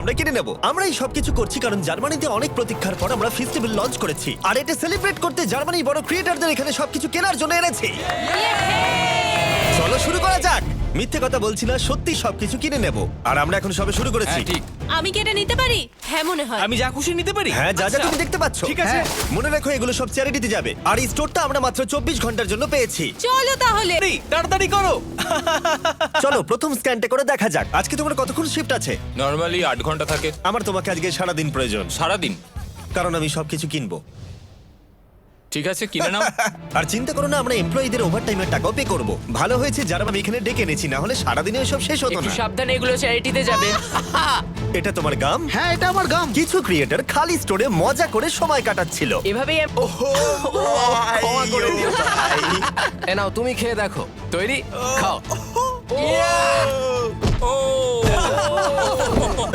আমরা কিনে নেব। আমরা এই সবকিছু করছি কারণ জার্মানিতে অনেক প্রতীক্ষার পর আমরা ফেস্টিভ্যাল লঞ্চ করেছি, আর এটা সেলিব্রেট করতে জার্মানির বড় ক্রিয়েটরদের এখানে সবকিছু কেনার জন্য এনেছি। চলো শুরু করা যাক। মিথ্যে কথা বলছি না, সত্যি সবকিছু কিনে নেব। আর আমরা এখন সবে শুরু করেছি। হ্যাঁ, ঠিক। আমি কি এটা নিতে পারি? হ্যাঁ মনে হয়। আমি যা খুশি নিতে পারি? হ্যাঁ, যা যা আচ্ছা। তুমি দেখতে পাচ্ছ। ঠিক আছে। হ্যাঁ, মনে রাখো এগুলো সব চ্যারিটিতে যাবে। আর এই স্টোরটা আমরা মাত্র 24 ঘন্টার জন্য পেয়েছি। চলো তাহলে। তাড়াতাড়ি করো। চলো প্রথম স্ক্যানটা করে দেখা যাক। আজকে তোমার কতক্ষণ শিফট আছে? নর্মালি 8 ঘন্টা থাকে। আমার তোমাকে আজকে সারাদিন প্রয়োজন, সারাদিন। কারণ আমি সবকিছু কিনবো। ঠিক আছে, কিনে নাও। আর চিন্তা করো না, আমরা এমপ্লয়ীদের ওভারটাইমের টাকাও পে করব। ভালো হয়েছে যারা আমি এখানে ডেকে এনেছি, না হলে সারাদিনে সব শেষ হতো একটু না। সাবধানে, এগুলো চ্যারিটিতে যাবে। এটা তোমার গাম? হ্যাঁ, এটা আমার গাম। কিছু ক্রিয়েটর খালি স্টোরে মজা করে সময় কাটাচ্ছিল। এভাবেই ক্ষমা করে দিও ভাই। এ নাও, তুমি খেয়ে দেখো। তৈরি? খাও।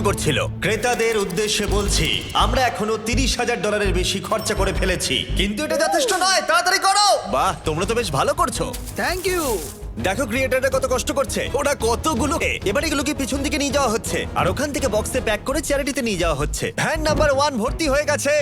করছিল ক্রেতাদের উদ্দেশ্যে বলছি, আমরা এখনো $30,000 বেশি খরচা করে ফেলেছি, কিন্তু এটা যথেষ্ট নয়। তাড়াতাড়ি করো। বাহ, তোমরা তো বেশ ভালো করছো। Thank you. দেখো ক্রিয়েটাররা কত কষ্ট করছে। ওরা কতগুলো এবার এগুলোকে পিছন দিকে নিয়ে যাওয়া হচ্ছে, আর ওখান থেকে বক্সে প্যাক করে চ্যারিটিতে নিয়ে যাওয়া হচ্ছে। ভ্যান নাম্বার 1 ভর্তি হয়ে গেছে,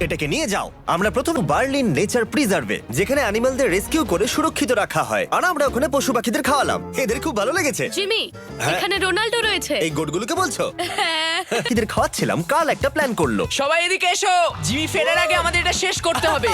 এটাকে নিয়ে যাও। আমরা প্রথম বার্লিন নেচার প্রিজার্ভে, যেখানে অ্যানিমালদের রেস্কিউ করে সুরক্ষিত রাখা হয়, আর আমরা ওখানে পশু পাখিদের খাওয়ালাম। এদের খুব ভালো লেগেছে। জিমি, হ্যাঁ। এখানে রোনাল্ডো রয়েছে। এই গোটগুলোকে বলছো? হ্যাঁ। এদের খাওয়াচ্ছিলাম। কাল একটা প্ল্যান করলো। সবাই এদিকে এসো, জিমি ফেরার আগে আমাদের এটা শেষ করতে হবে।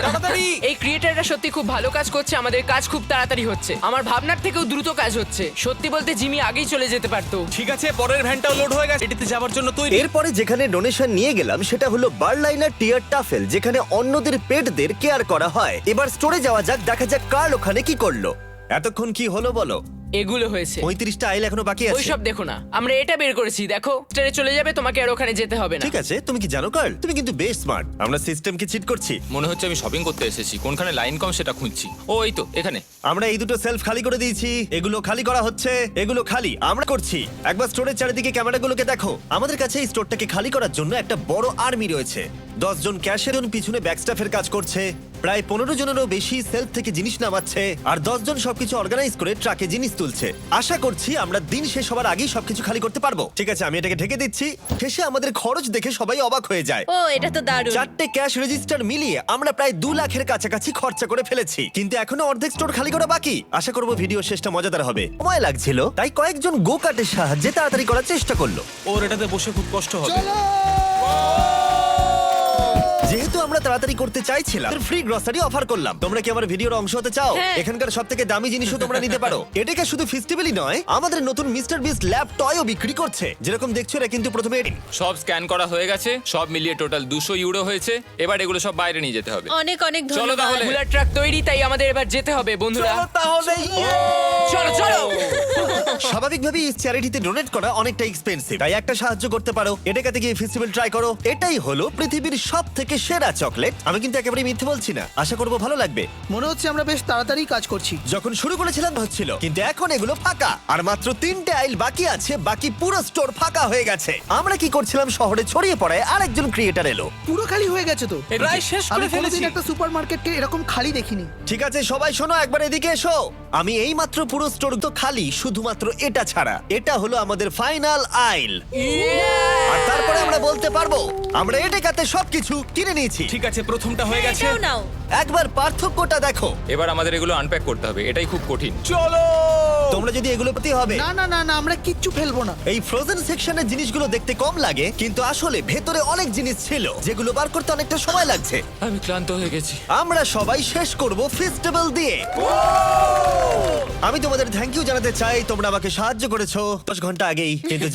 তাড়াতাড়ি। এই ক্রিয়েটাররা সত্যি খুব ভালো কাজ করছে, আমাদের কাজ খুব তাড়াতাড়ি হচ্ছে, আমার ভাবনার থেকেও দ্রুত কাজ হচ্ছে। সত্যি বলতে জিমি আগেই চলে যেতে পারতো। ঠিক আছে, পরের ভ্যানটাও লোড হয়ে গেছে। এটিতে যাওয়ার জন্য তৈরি। এরপরে যেখানে ডোনেশন নিয়ে গেলাম সেটা হলো বার্লাইনার টিয়ার টাফেল, যেখানে অন্যদের পেটদের কেয়ার করা হয়। এবার স্টোরে যাওয়া যাক, দেখা যাক কার্ল ওখানে কি করলো। এতক্ষণ কি হলো বলো? এগুলো হয়েছে। 35টা আইল এখনো বাকি আছে। ওইসব দেখো না, আমরা এটা বের করেছি, দেখো স্টারে চলে যাবে, তোমাকে আর ওখানে যেতে হবে না। ঠিক আছে, তুমি কি জানো কার্ল, তুমি কিন্তু বেশ স্মার্ট। আমরা সিস্টেমকে চিট করছি। মনে হচ্ছে আমি শপিং করতে এসেছি, কোনখানে লাইন কম সেটা খুঁজছি। ও এই তো এখানে। আমরা এই দুটো সেলফ খালি করে দিয়েছি, এগুলো খালি করা হচ্ছে, এগুলো খালি আমরা করছি। একবার স্টোরের চারিদিকে ক্যামেরাগুলোকে দেখো। আমাদের কাছে এই স্টোরটাকে খালি করার জন্য একটা বড় আর্মি রয়েছে। 10 জন ক্যাশের পিছনে ব্যাকস্টাফের কাজ করছে, প্রায় 15 জনেরও বেশি সেলফ থেকে জিনিস নামাচ্ছে, আর 10 জন সবকিছু অর্গানাইজ করে ট্রাকে জিনিস তুলছে। আশা করছি আমরা দিন শেষ হবার আগেই সবকিছু খালি করতে পারবো। ঠিক আছে, আমি এটাকে ঢেকে দিচ্ছি। শেষে আমাদের খরচ দেখে সবাই অবাক হয়ে যায়। ও, এটা তো দারুণ। 4টে ক্যাশ রেজিস্টার মিলিয়ে আমরা প্রায় 2 লাখের কাছাকাছি খরচা করে ফেলেছি, কিন্তু এখনো অর্ধেক স্টোর খালি করা বাকি। আশা করবো ভিডিও শেষটা মজাদার হবে। সময় লাগছিল, তাই কয়েকজন গো কার্টের সাহায্যে তাড়াতাড়ি করার চেষ্টা করলো। ওর এটাতে বসে খুব কষ্ট হবে। যেহেতু আমরা তাড়াতাড়ি করতে চাইছিলাম, ফ্রি গ্রসারি অফার করলাম। তোমরা কি আমার ভিডিওর অংশ হতে চাও? হ্যাঁ। এখানকার সবথেকে দামি জিনিসও তোমরা নিতে পারো। এটাকে শুধু ফেস্টিভ্যালই নয়, আমাদের নতুন মিস্টার বিস্ট ল্যাব টয়ও বিক্রি করছে। যেরকম দেখছো এরা কিন্তু প্রথমে সব স্ক্যান করা হয়ে গেছে, সব মিলিয়ে টোটাল 200 ইউরো হয়েছে। এবার এগুলো সব বাইরে নিয়ে যেতে হবে। অনেক অনেক চলো ধন্যবাদ। তাহলে। বুলার ট্রাক তৈরি, তাই আমাদের এবার যেতে হবে বন্ধুরা। তাহলে চলো চলো। স্বাভাবিকভাবেই চ্যারিটিতে ডোনেট করা অনেকটা এক্সপেন্সিভ, তাই একটা সাহায্য করতে পারো। এটাকে গিয়ে ফেস্টিভ্যাল ট্রাই করো। এটাই হলো পৃথিবীর সবথেকে সেরা চকলেট। আমি কিন্তু একেবারে মিথ্যে বলছি না, আশা করবো ভালো লাগবে। মনে হচ্ছে আমরা বেশ তাড়াতাড়ি কাজ করছি। যখন শুরু করেছিলাম হচ্ছিল, কিন্তু এখন এগুলো ফাঁকা, আর মাত্র 3টে আইল বাকি আছে। বাকি পুরো স্টোর ফাঁকা হয়ে গেছে। আমরা কি করছিলাম, শহরে ছড়িয়ে পড়ায় আরেকজন ক্রিয়েটার এলো। পুরো খালি হয়ে গেছে তো। প্রায় শেষ আমি করে ফেলেছি। কোনোদিন একটা সুপারমার্কেটকে এরকম খালি দেখিনি। ঠিক আছে সবাই শোনো, একবার এদিকে এসো। আমি এই মাত্র পুরো স্টোর তো খালি, শুধুমাত্র এটা ছাড়া। এটা হলো আমাদের ফাইনাল আইল, আর তারপরে আমরা বলতে পারবো আমরা এটাতে সবকিছু কিনে নিয়েছি। ঠিক আছে, প্রথমটা হয়ে গেছে। এটাও নাও। একবার পার্থক্যটা দেখো। এবার আমাদের এগুলো আনপ্যাক করতে হবে, এটাই খুব কঠিন। চলো। তোমরা যদি এগুলো প্রতি হবে, না না না না, আমরা কিচ্ছু ফেলবো না। এই ফ্রোজেন সেকশনের জিনিসগুলো দেখতে কম লাগে, কিন্তু আসলে ভেতরে অনেক জিনিস ছিল যেগুলো বার করতে অনেকটা সময় লাগছে। আমি ক্লান্ত হয়ে গেছি। আমরা সবাই শেষ করব ফেস্টিভ্যাল দিয়ে। আমি তোমাদের থ্যাংক ইউ জানাতে চাই, তোমরা আমাকে সাহায্য করেছো 10 ঘন্টা আগেই, কিন্তু